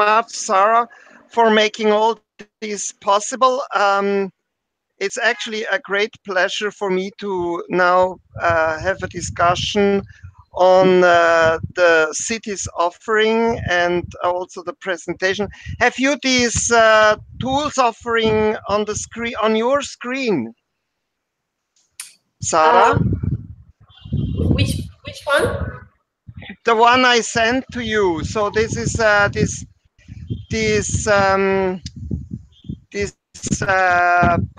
much, Sarah, for making all this possible. It's actually a great pleasure for me to now have a discussion on the city's offering and also the presentation. Have you these tools offering on the screen, on your screen, Sarah? Which one? The one I sent to you. So this is this this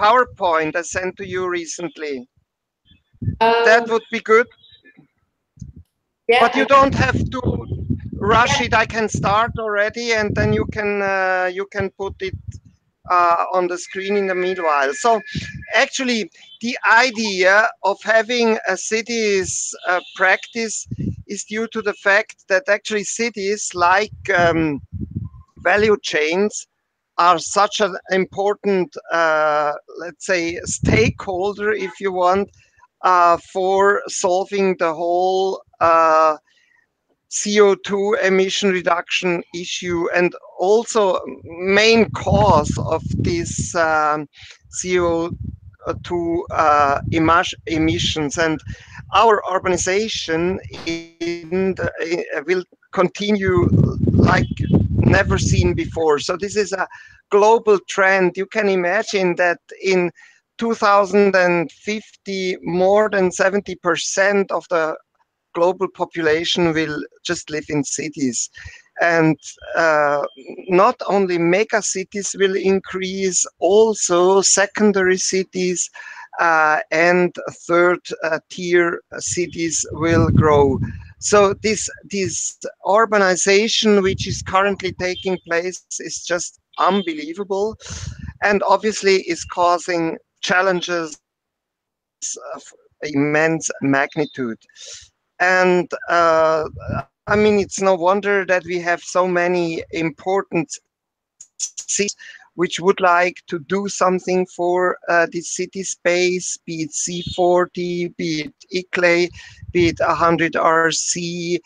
PowerPoint I sent to you recently. That would be good. Yeah. But you don't have to rush it. I can start already, and then you can put it on the screen in the meanwhile. So, actually, the idea of having a cities practice is due to the fact that actually cities like value chains are such an important, let's say, stakeholder, if you want, for solving the whole CO2 emission reduction issue, and also main cause of this CO2 emissions. And our urbanization will continue like never seen before. So this is a global trend. You can imagine that in 2050, more than 70% of the global population will just live in cities. And not only mega cities will increase, also secondary cities and third tier cities will grow. So this urbanization, which is currently taking place, is just unbelievable, and obviously is causing challenges of immense magnitude. And I mean, it's no wonder that we have so many important cities which would like to do something for the city space, be it C40, be it ICLEI, be it 100RC,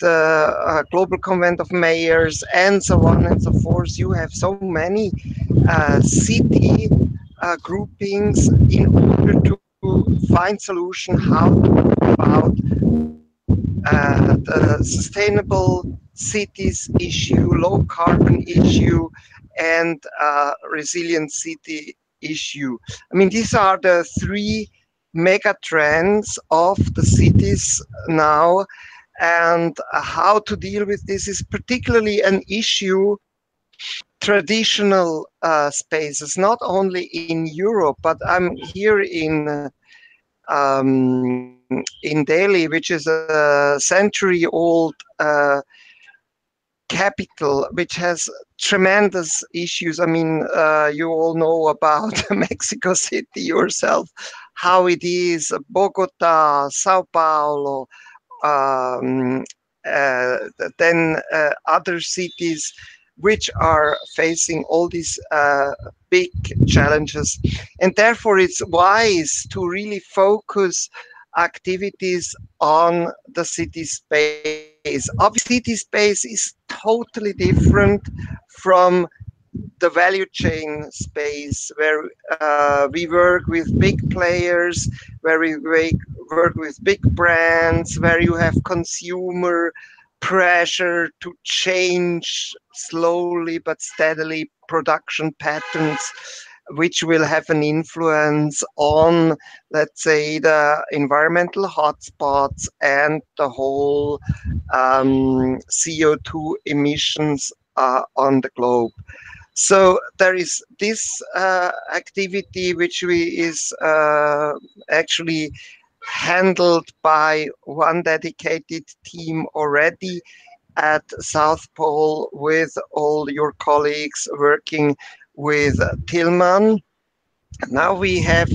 the Global Convent of Mayors, and so on and so forth. You have so many city groupings in order to find solution how to go about the sustainable cities issue, low carbon issue, and resilient city issue. I mean, these are the three mega trends of the cities now, and how to deal with this is particularly an issue traditional spaces, not only in Europe, but I'm here in Delhi, which is a century-old capital, which has tremendous issues. I mean, you all know about Mexico City yourself, how it is, Bogota, Sao Paulo, then other cities which are facing all these big challenges. And therefore, it's wise to really focus activities on the city space. Obviously, city space is totally different from the value chain space, where we work with big players, where we work with big brands, where you have consumer pressure to change slowly but steadily production patterns, which will have an influence on, let's say, the environmental hotspots and the whole CO2 emissions on the globe. So there is this activity which is actually handled by one dedicated team already at South Pole, with all your colleagues working with Tillman. Now we have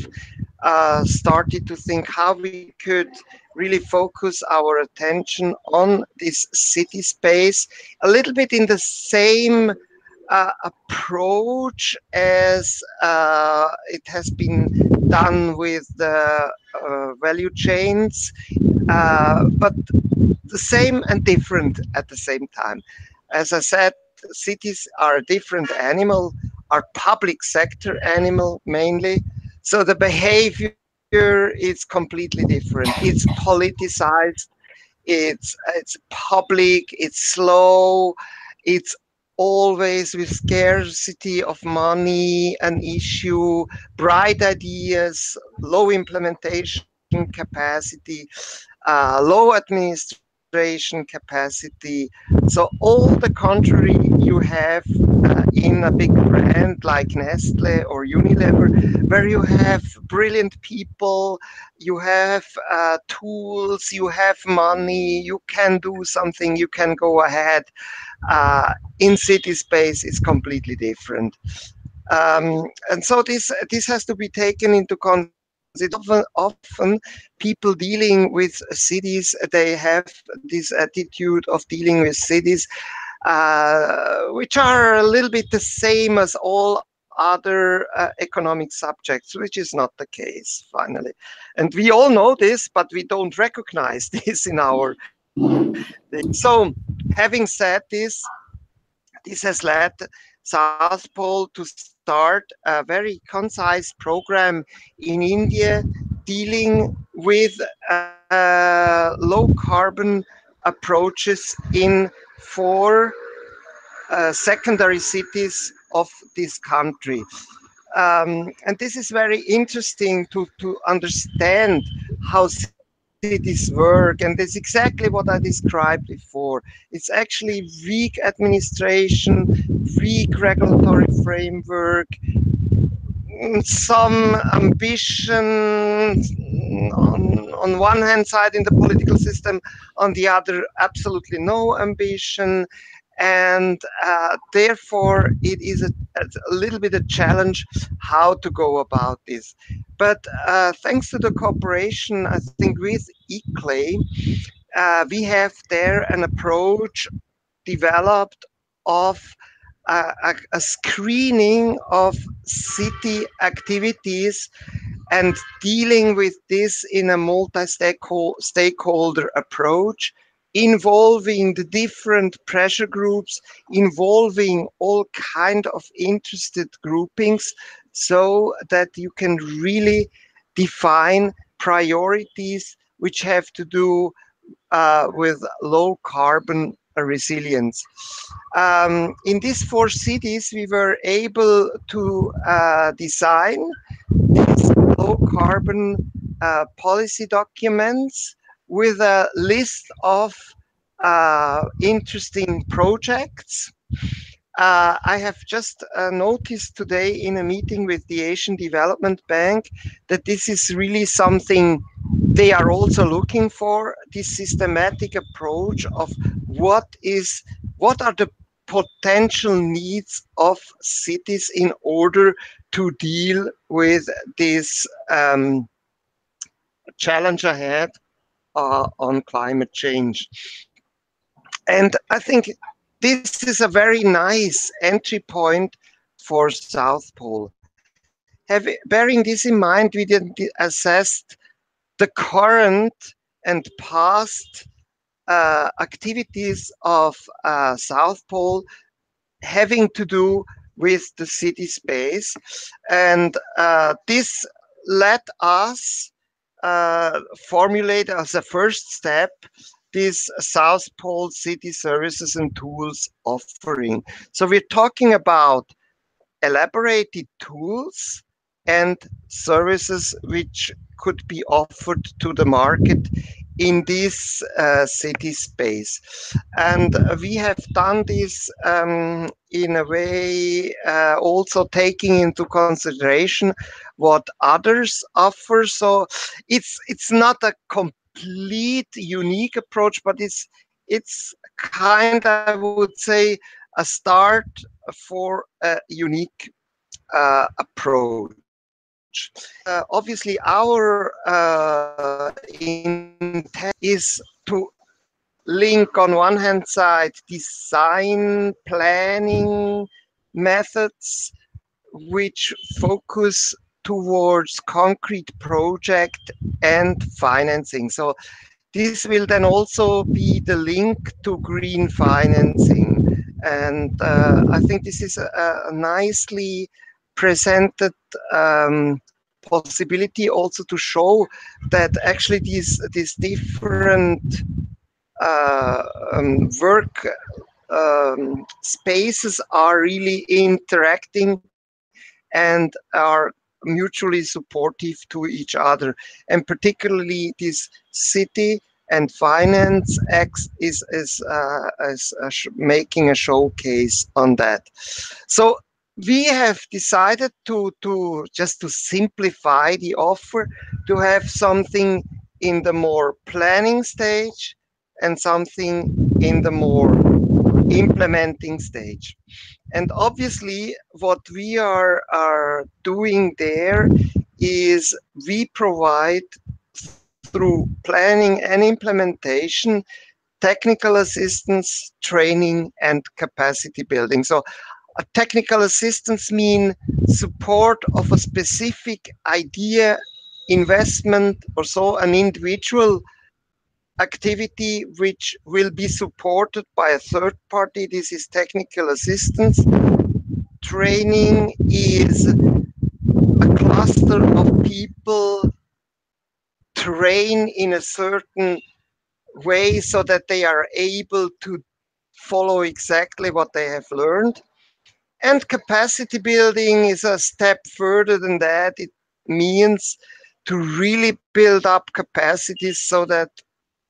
started to think how we could really focus our attention on this city space, a little bit in the same approach as it has been done with the value chains, but the same and different at the same time. As I said, cities are a different animal, are public sector animal mainly. So the behavior is completely different. It's politicized, it's public, it's slow, it's always with scarcity of money an issue, bright ideas, low implementation capacity, low administration capacity. So all the contrary you have in a big brand like Nestle or Unilever, where you have brilliant people, you have tools, you have money, you can do something, you can go ahead. In city space, it's completely different. And so this has to be taken into consideration. Often people dealing with cities, they have this attitude of dealing with cities, which are a little bit the same as all other economic subjects, which is not the case, finally. And we all know this, but we don't recognize this in our thing. So, having said this has led South Pole to start a very concise program in India dealing with low carbon approaches in four secondary cities of this country. And this is very interesting to understand how cities work. And that's exactly what I described before. It's actually weak administration, weak regulatory framework, some ambition on one hand side in the political system, on the other absolutely no ambition, and therefore it is a little bit a challenge how to go about this. But thanks to the cooperation, I think with eClay, we have there an approach developed of a screening of city activities and dealing with this in a multi-stakeholder approach, involving the different pressure groups, involving all kind of interested groupings, so that you can really define priorities which have to do with low carbon resilience. In these four cities, we were able to design these low carbon policy documents with a list of interesting projects. I have just noticed today in a meeting with the Asian Development Bank that this is really something they are also looking for, this systematic approach of what are the potential needs of cities in order to deal with this challenge ahead on climate change. And I think this is a very nice entry point for South Pole. Bearing this in mind, we did assessed the current and past activities of South Pole having to do with the city space. And this let us formulate as a first step this South Pole City Services and Tools offering. So we're talking about elaborated tools and services which could be offered to the market in this city space. And we have done this in a way also taking into consideration what others offer. So it's not a complete unique approach, but it's kind, I would say, a start for a unique approach. Obviously, our intent is to link on one hand side design planning methods which focus towards concrete project and financing. So this will then also be the link to green financing. And I think this is a nicely presented possibility also to show that actually these different work spaces are really interacting and are mutually supportive to each other. And particularly this city and finance X is making a showcase on that. So we have decided to just to simplify the offer, to have something in the more planning stage and something in the more implementing stage. And obviously, what we are doing there is we provide through planning and implementation technical assistance, training, and capacity building. So, a technical assistance mean support of a specific idea, investment, or so, an individual activity which will be supported by a third party. This is technical assistance. Training is a cluster of people train in a certain way so that they are able to follow exactly what they have learned. And capacity building is a step further than that. It means to really build up capacities so that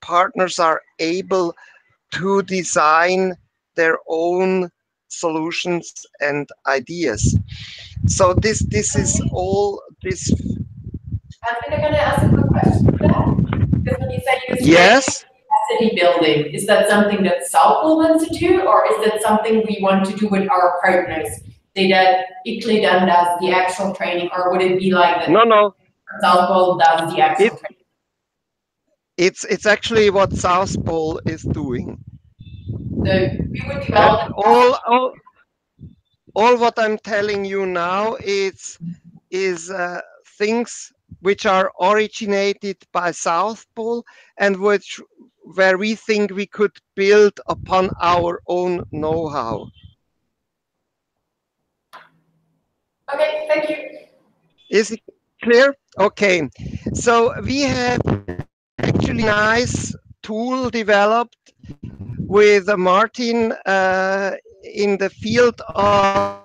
partners are able to design their own solutions and ideas. So this is all this. Anthony, I'm going to ask a quick question to that. Because when you say use training Yes. capacity building, is that something that South Pole wants to do, or is that something we want to do with our partners? Say that Italy then does the actual training, or would it be like that No, no. South Pole does the actual It training? it's actually what South Pole is doing. So we would That develop all what I'm telling you now is things which are originated by South Pole and which where we think we could build upon our own know-how. Okay, thank you. Is it clear? Okay. So we have actually nice tool developed with Martin in the field of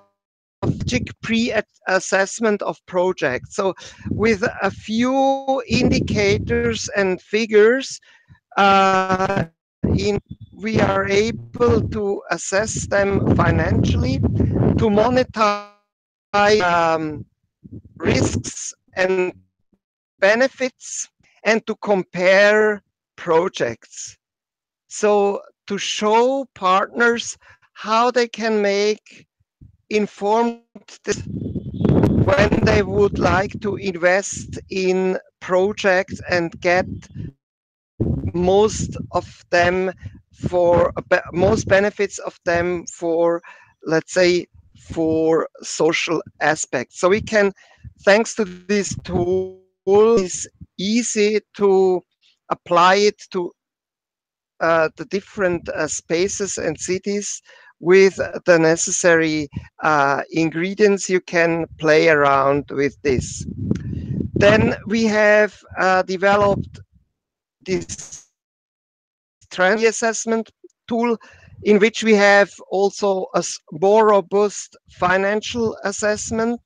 strategic pre-assessment of projects. So with a few indicators and figures, we are able to assess them financially, to monetize risks and benefits, and to compare projects. So to show partners how they can make informed when they would like to invest in projects and get most of them most benefits of them for, let's say, for social aspects. So we can, thanks to this tool, is easy to apply it to the different spaces and cities with the necessary ingredients. You can play around with this. Then we have developed this trend assessment tool in which we have also a more robust financial assessment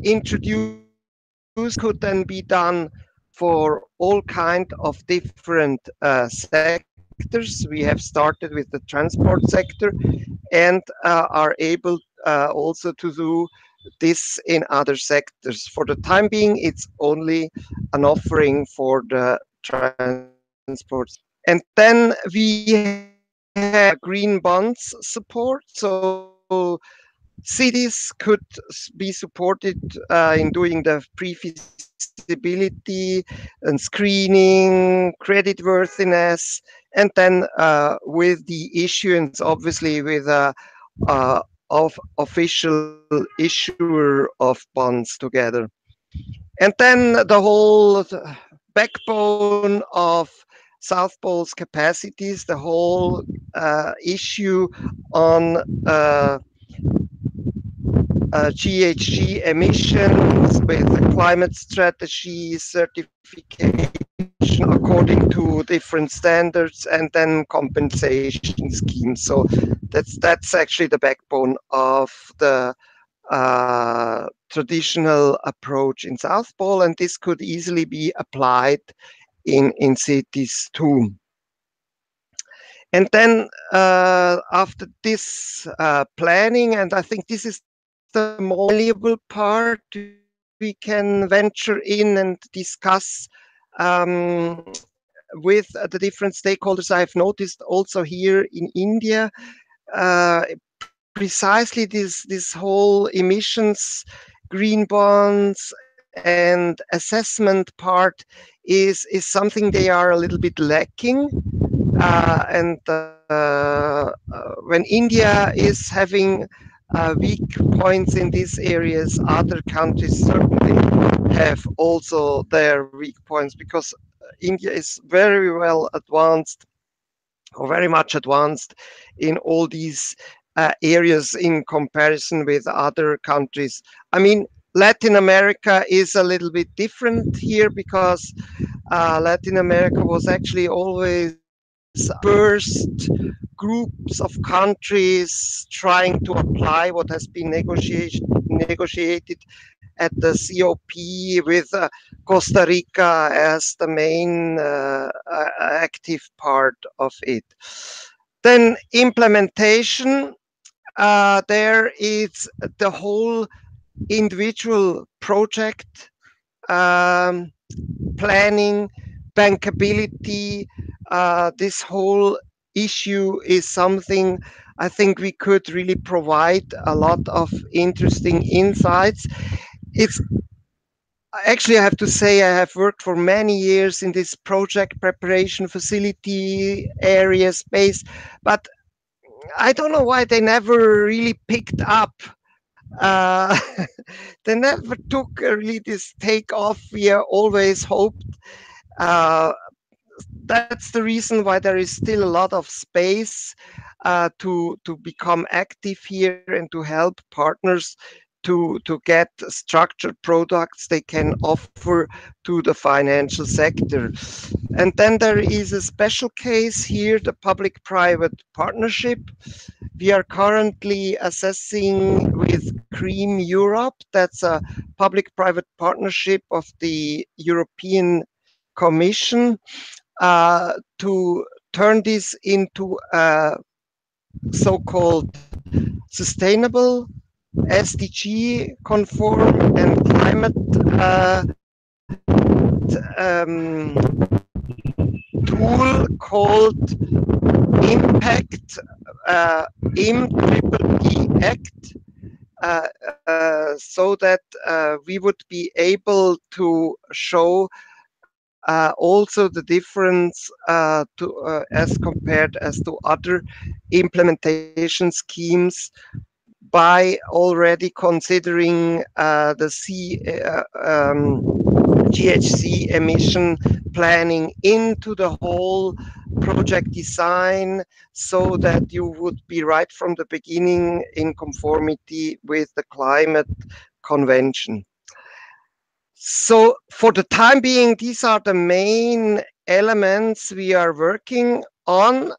introduced, could then be done for all kind of different sectors. We have started with the transport sector and are able also to do this in other sectors. For the time being, it's only an offering for the transport. And then we have green bonds support. So cities could be supported in doing the pre-feasibility and screening, creditworthiness, and then with the issuance, obviously, with uh, of official issuer of bonds together. And then the whole backbone of South Pole's capacities, the whole issue on GHG emissions with the climate strategy, certification according to different standards, and then compensation schemes. So that's actually the backbone of the traditional approach in South Pole, and this could easily be applied in cities too. And then after this planning, and I think this is the more valuable part, we can venture in and discuss with the different stakeholders. I have noticed also here in India, uh, precisely this whole emissions, green bonds, and assessment part is something they are a little bit lacking. When India is having weak points in these areas, other countries certainly have also their weak points, because India is very well advanced, or very much advanced, in all these areas in comparison with other countries. I mean, Latin America is a little bit different here, because Latin America was actually always first groups of countries trying to apply what has been negotiated at the COP, with Costa Rica as the main active part of it. Then implementation, there is the whole individual project um, planning, bankability. This whole issue is something I think we could really provide a lot of interesting insights. It's actually, I have to say, I have worked for many years in this project preparation facility area space, but I don't know why they never really picked up. Uh, they never took really this take off we always hoped. Uh, that's the reason why there is still a lot of space to become active here and to help partners to get structured products they can offer to the financial sector. And then there is a special case here, the public-private partnership. We are currently assessing with CREAM Europe, that's a public-private partnership of the European Commission, to turn this into a so-called sustainable, SDG conform, and climate tool called Impact IMEE so that we would be able to show also the difference as compared as to other implementation schemes, by already considering the GHG emission planning into the whole project design, so that you would be right from the beginning in conformity with the climate convention. So for the time being, these are the main elements we are working on.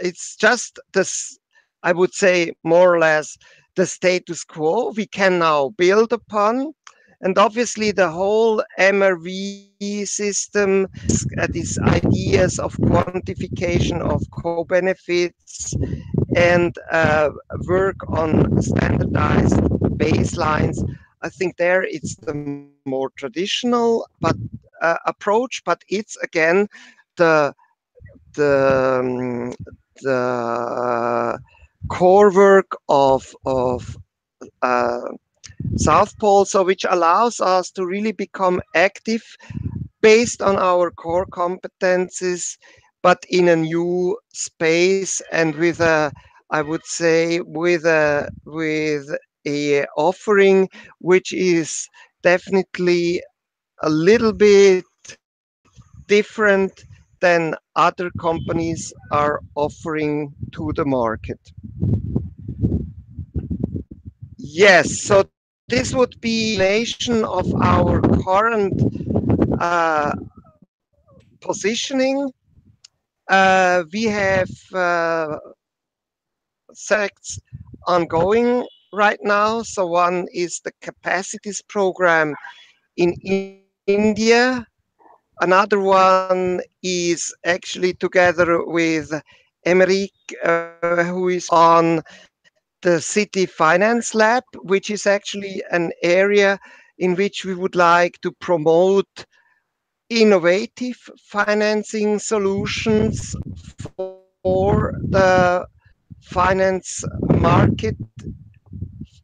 It's just this, I would say, more or less the status quo we can now build upon. And obviously, the whole MRV system, these ideas of quantification of co-benefits, and work on standardized baselines. I think there it's the more traditional approach, but it's again the the the core work of uh, South Pole, so which allows us to really become active based on our core competencies, but in a new space, and with a, I would say, with a offering which is definitely a little bit different than other companies are offering to the market. Yes, so this would be explanation of our current uh, positioning. We have sects ongoing right now. So one is the capacities program in India. Another one is actually together with Emeric, who is on the City Finance Lab, which is actually an area in which we would like to promote innovative financing solutions for the finance market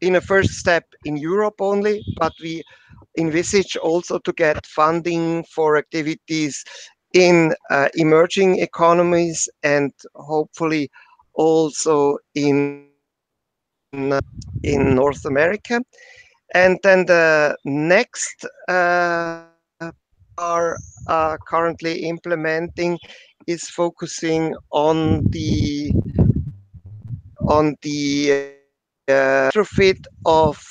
in a first step in Europe only, but we envisage also to get funding for activities in emerging economies and hopefully also in North America. And then the next are currently implementing is focusing on the retrofit of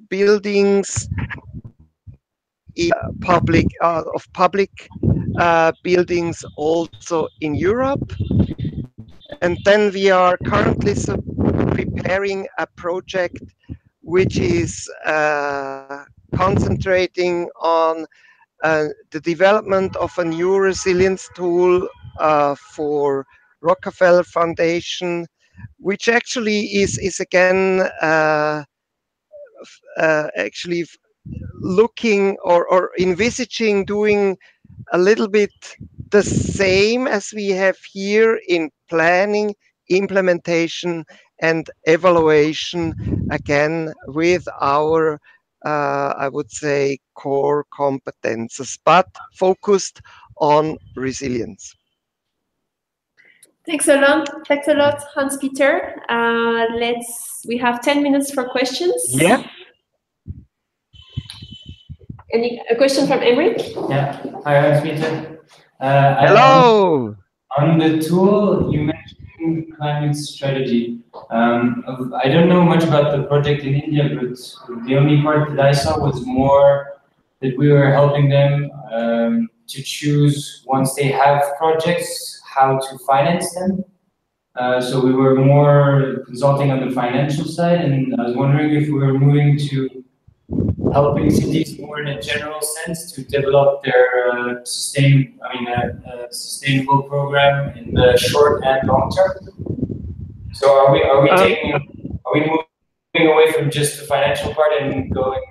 buildings of public buildings also in Europe. And then we are currently preparing a project which is concentrating on the development of a new resilience tool for Rockefeller Foundation, which actually is again actually looking or envisaging doing a little bit the same as we have here in planning, implementation, and evaluation, again with our, I would say, core competences, but focused on resilience. Thanks a lot, Hans Peter. We have 10 minutes for questions. Yeah. A question from Emric? Yeah. Hi, Hans Peter. Hello. On the tool, you mentioned climate strategy. I don't know much about the project in India, but the only part that I saw was more that we were helping them to choose, once they have projects, how to finance them. So we were more consulting on the financial side, and I was wondering if we were moving to helping cities more in a general sense to develop their sustainable program in the short and long term. So are we moving away from just the financial part and going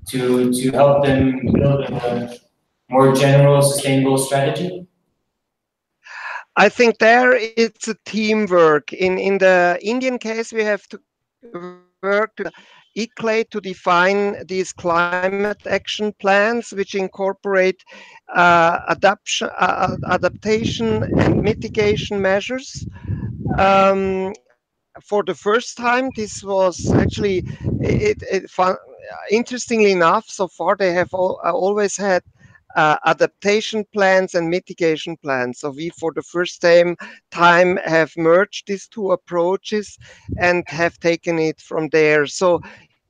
to help them build a more general sustainable strategy? I think there it's a teamwork. In the Indian case, we have to work to ICLAI to define these climate action plans, which incorporate adaptation and mitigation measures. For the first time, this was actually interestingly enough. So far, they have always had adaptation plans and mitigation plans. So we, for the first time have merged these two approaches and have taken it from there. So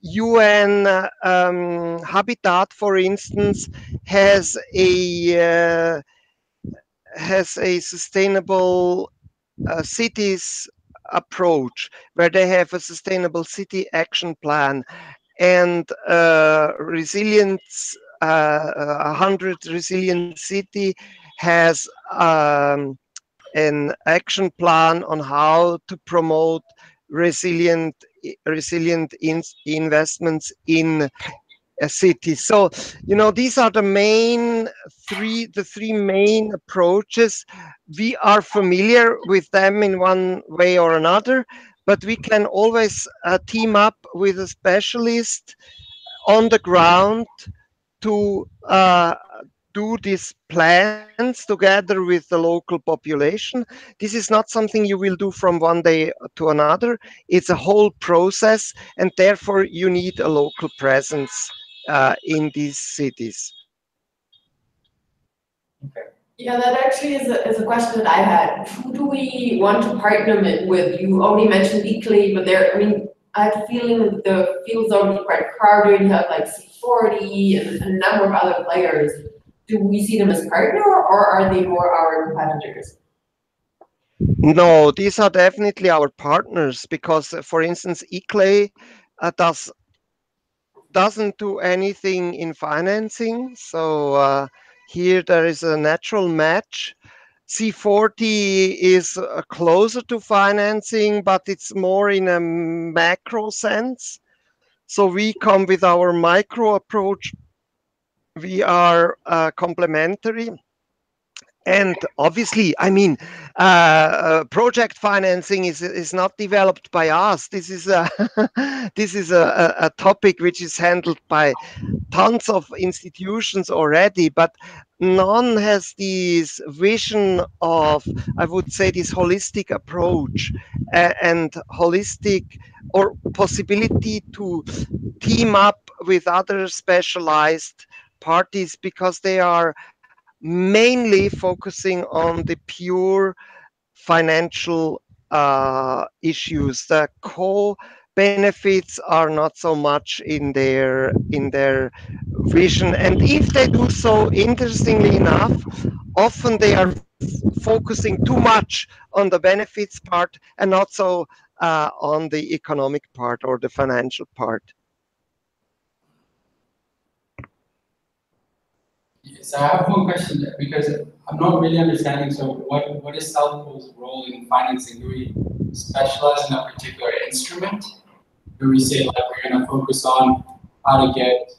UN Habitat, for instance, has a sustainable cities approach where they have a sustainable city action plan and resilience. 100 resilient city has an action plan on how to promote resilient investments in a city. So, these are the three main approaches. We are familiar with them in one way or another, but we can always team up with a specialist on the ground to do these plans together with the local population. This is not something you will do from one day to another. It's a whole process, and therefore you need a local presence in these cities. Yeah, that actually is a question that I had. Who do we want to partner with? You already mentioned Italy, but there, I mean, I have a feeling the field's already quite crowded. You have like C40 and a number of other players. Do we see them as partner or are they more our competitors? No, these are definitely our partners because, for instance, eClay doesn't do anything in financing. So here there is a natural match. C40 is closer to financing, but it's more in a macro sense. So we come with our micro approach. We are complementary. And obviously, I mean, project financing is not developed by us. This is a this is a topic which is handled by tons of institutions already, but none has this vision of, I would say, this holistic approach and holistic or possibility to team up with other specialized parties because they are mainly focusing on the pure financial issues. The co-benefits are not so much in their vision, and if they do so, interestingly enough, often they are focusing too much on the benefits part and not so on the economic part or the financial part. Yes, I have one question because I'm not really understanding. So, what is South Pole's role in financing? Do we specialize in a particular instrument? Do we say like we're going to focus on how to get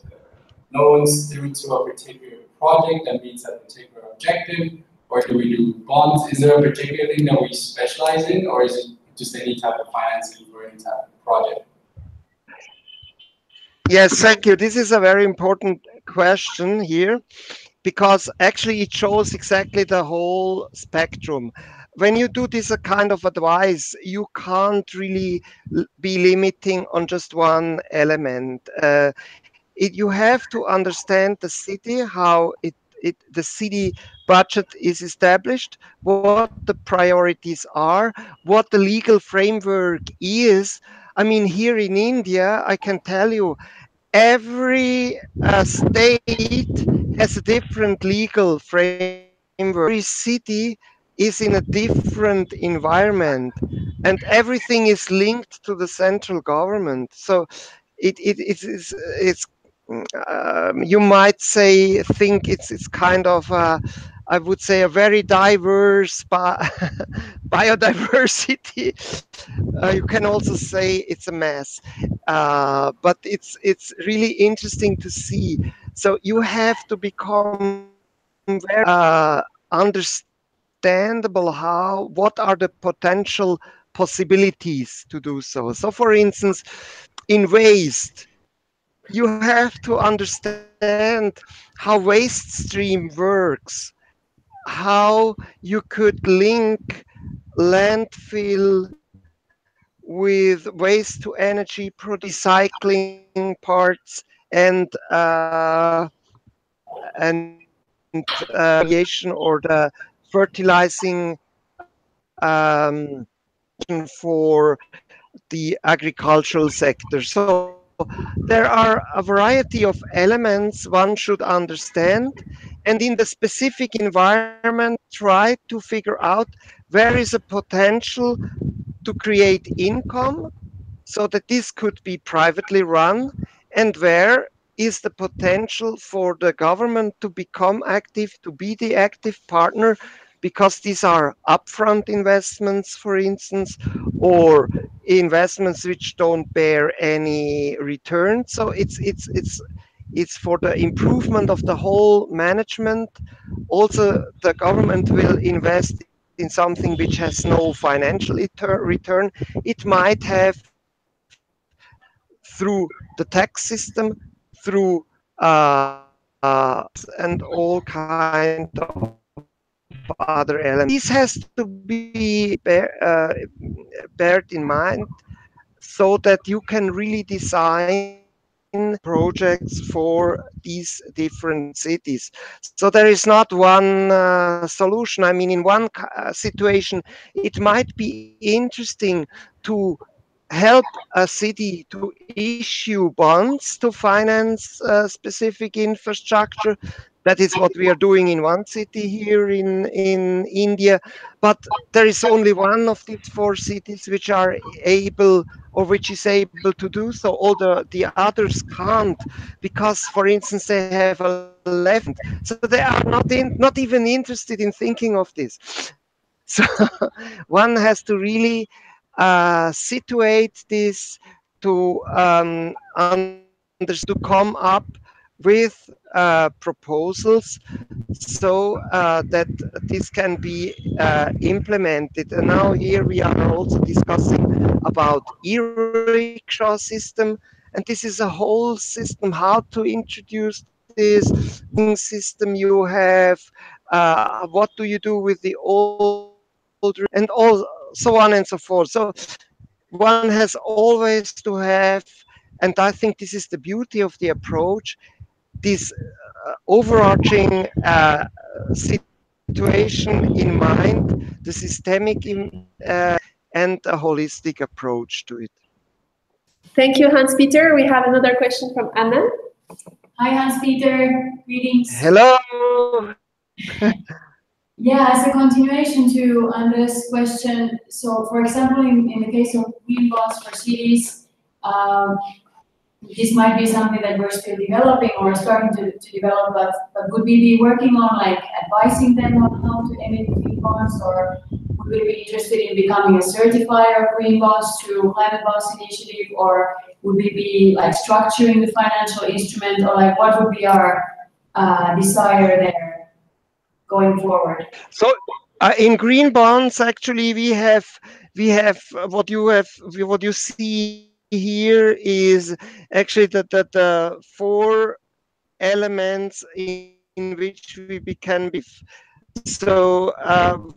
loans through to a particular project that meets a particular objective, or do we do bonds? Is there a particular thing that we specialize in, or is it just any type of financing for any type of project? Yes, thank you. This is a very important question here because actually it shows exactly the whole spectrum. When you do this kind of advice, you can't really be limiting on just one element. You have to understand the city, how the city budget is established, what the priorities are, what the legal framework is. I mean, here in India, I can tell you, every state has a different legal framework. Every city is in a different environment, and everything is linked to the central government. So it's you might say think it's kind of I would say a very diverse biodiversity. You can also say it's a mess, but it's really interesting to see. So you have to become very understandable how what are the potential possibilities to do so. So, for instance, in waste, you have to understand how waste stream works, how you could link landfill with waste to energy recycling parts and irrigation or the fertilizing for the agricultural sector. So there are a variety of elements one should understand, and in the specific environment, try to figure out where is a potential to create income so that this could be privately run, and where is the potential for the government to become active, to be the active partner, because these are upfront investments, for instance, or investments which don't bear any return. So it's for the improvement of the whole management. Also, the government will invest in something which has no financial return. It might have through the tax system, through and all kind of other elements. This has to be beared in mind so that you can really design projects for these different cities. So there is not one solution. I mean, in one situation, it might be interesting to help a city to issue bonds to finance specific infrastructure. That is what we are doing in one city here in India. But there is only one of these four cities which are able or which is able to do so. All the others can't because, for instance, they have a left hand. So they are not even interested in thinking of this. So one has to really situate this to to come up with proposals so that this can be implemented. And now here we are also discussing about e-rickshaw system, and this is a whole system how to introduce this system you have, what do you do with the old, and all so on and so forth. So one has always to have, and I think this is the beauty of the approach, this overarching situation in mind, the systemic and a holistic approach to it. Thank you, Hans-Peter. We have another question from Anna. Hi, Hans-Peter. Greetings. Hello. Yeah, as a continuation to Anna's question, so for example, in the case of green bonds for cities, this might be something that we're still developing or starting to develop, but would we be working on like advising them on how to emit green bonds, or would we be interested in becoming a certifier of green bonds through Climate Bonds Initiative, or would we be like structuring the financial instrument, or like what would be our desire there going forward? So in green bonds, actually, we have what you see here is actually the four elements in which we can be so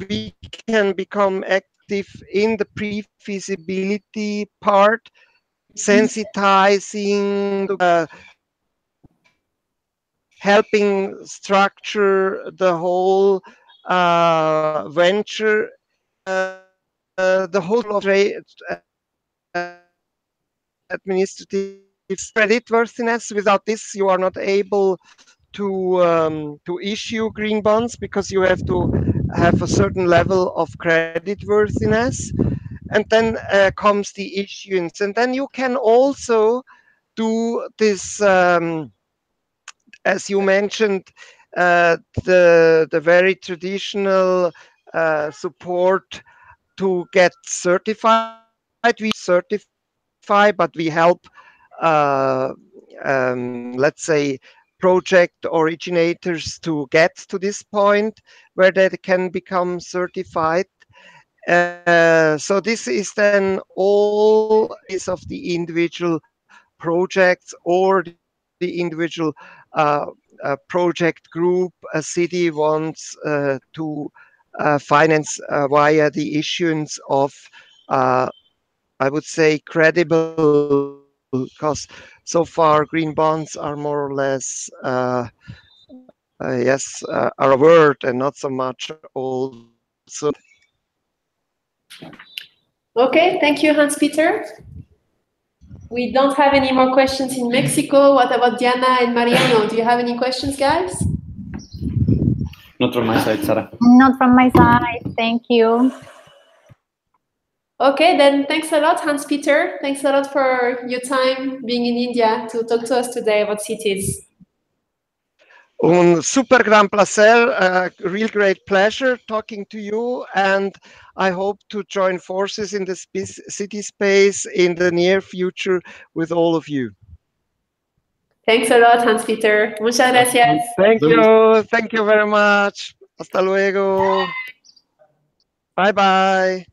we can become active in the pre-feasibility part, sensitizing helping structure the whole venture, the whole of administrative creditworthiness. Without this, you are not able to issue green bonds because you have to have a certain level of creditworthiness. And then comes the issuance, and then you can also do this. As you mentioned, the very traditional support to get certified. We certify, but we help, let's say, project originators to get to this point where they can become certified. So this is then all is of the individual projects or the individual project group a city wants to finance via the issuance of, I would say, credible, because so far green bonds are more or less, yes, are a word and not so much also. Okay, thank you, Hans-Peter. We don't have any more questions in Mexico. What about Diana and Mariano? Do you have any questions, guys? Not from my side, Sarah. Not from my side. Thank you. Okay, then thanks a lot, Hans-Peter. Thanks a lot for your time being in India to talk to us today about cities. Un super gran placer, real great pleasure talking to you, and I hope to join forces in the city space in the near future with all of you. Thanks a lot, Hans-Peter. Muchas gracias. Thank you very much. Hasta luego. Bye bye.